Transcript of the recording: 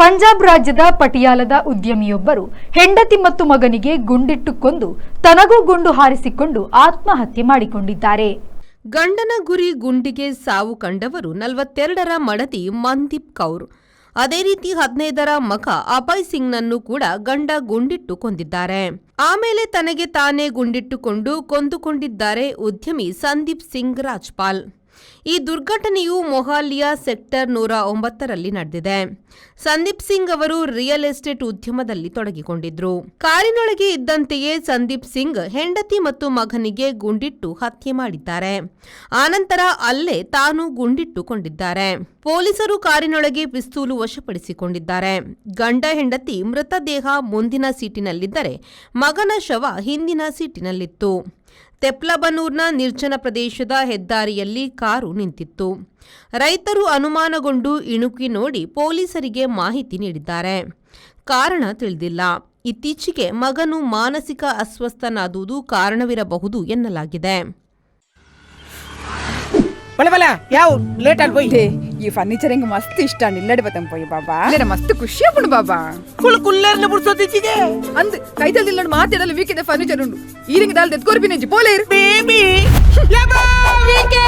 ಪಂಜಾಬ್ ರಾಜ್ಯದ ಪಟಿಯಾಲದ ಉದ್ಯಮಿಯೊಬ್ಬರು ಹೆಂಡತಿ ಮತ್ತು ಮಗನಿಗೆ ಗುಂಡಿಟ್ಟು ಕೊಂದು ತನಗೂ ಗುಂಡು ಹಾರಿಸಿಕೊಂಡು ಆತ್ಮಹತ್ಯೆ ಮಾಡಿಕೊಂಡಿದ್ದಾರೆ. ಗಂಡನ ಗುರಿ ಗುಂಡಿಗೆ ಸಾವು ಕಂಡವರು 42ರ ಮಡದಿ ಮನ್ದೀಪ್ ಕೌರ್. ಅದೇ ರೀತಿ 15ರ ಮಗ ಅಭಯ್ ಸಿಂಗ್ನನ್ನು ಕೂಡ ಗಂಡ ಗುಂಡಿಟ್ಟು ಕೊಂದಿದ್ದಾರೆ. ಆಮೇಲೆ ತನಗೆ ತಾನೇ ಗುಂಡಿಟ್ಟುಕೊಂಡು ಕೊಂದುಕೊಂಡಿದ್ದಾರೆ ಉದ್ಯಮಿ ಸಂದೀಪ್ ಸಿಂಗ್ ರಾಜ್ಪಾಲ್. ಈ ದುರ್ಘಟನೆಯು ಮೊಹಾಲಿಯಾ ಸೆಕ್ಟರ್ 109ರಲ್ಲಿ ನಡೆದಿದೆ. ಸಂದೀಪ್ ಸಿಂಗ್ ಅವರು ರಿಯಲ್ ಎಸ್ಟೇಟ್ ಉದ್ಯಮದಲ್ಲಿ ತೊಡಗಿಕೊಂಡಿದ್ರು. ಕಾರಿನೊಳಗೆ ಇದ್ದಂತೆಯೇ ಸಂದೀಪ್ ಸಿಂಗ್ ಹೆಂಡತಿ ಮತ್ತು ಮಗನಿಗೆ ಗುಂಡಿಟ್ಟು ಹತ್ಯೆ ಮಾಡಿದ್ದಾರೆ. ಆನಂತರ ಅಲ್ಲೇ ತಾನು ಗುಂಡಿಟ್ಟುಕೊಂಡಿದ್ದಾರೆ. ಪೊಲೀಸರು ಕಾರಿನೊಳಗೆ ಪಿಸ್ತೂಲು ವಶಪಡಿಸಿಕೊಂಡಿದ್ದಾರೆ. ಗಂಡ ಹೆಂಡತಿ ಮೃತದೇಹ ಮುಂದಿನ ಸೀಟಿನಲ್ಲಿದ್ದರೆ ಮಗನ ಶವ ಹಿಂದಿನ ಸೀಟಿನಲ್ಲಿತ್ತು. ತೆಪ್ಲಬನೂರ್ನ ನಿರ್ಜನ ಪ್ರದೇಶದ ಹೆದ್ದಾರಿಯಲ್ಲಿ ಕಾರು ನಿಂತಿತ್ತು. ರೈತರು ಅನುಮಾನಗೊಂಡು ಇಣುಕಿ ನೋಡಿ ಪೊಲೀಸರಿಗೆ ಮಾಹಿತಿ ನೀಡಿದ್ದಾರೆ. ಕಾರಣ ತಿಳಿದಿಲ್ಲ. ಇತ್ತೀಚೆಗೆ ಮಗನು ಮಾನಸಿಕ ಅಸ್ವಸ್ಥನಾದುದು ಕಾರಣವಿರಬಹುದು ಎನ್ನಲಾಗಿದೆ. ಯಾವ ಲೇಟ್ ಆಗಿ పోయి ఈ ఫర్నిచర్ ఇంక మస్తు ఇష్టాన్ని ఇల్లడి పోతాం పోయి బాబా లేన మస్తు ಖುಷಿ ಅಪ್ಪಡು ಬಾಬಾ ಕುಲ್ಲರ್ನ ಬುಡ್ಸೋದಿಚ್ಚಿಗೆ ಅಂದ್ ಕೈತಲ್ ಇಲ್ಲಡ್ ಮಾತಾಡಲ್ಲ ವೀಕಿದೆ ಫರ್ನಿಚರ್ ಉಂಡು ಈರಿಂಗ್ ದಾಲ್ ತೆತ್ಕೋರ್ಬಿ ನೆಂಜಿ ಪೋಲೇರ್ ಬೇಬಿ ವೀಕೆ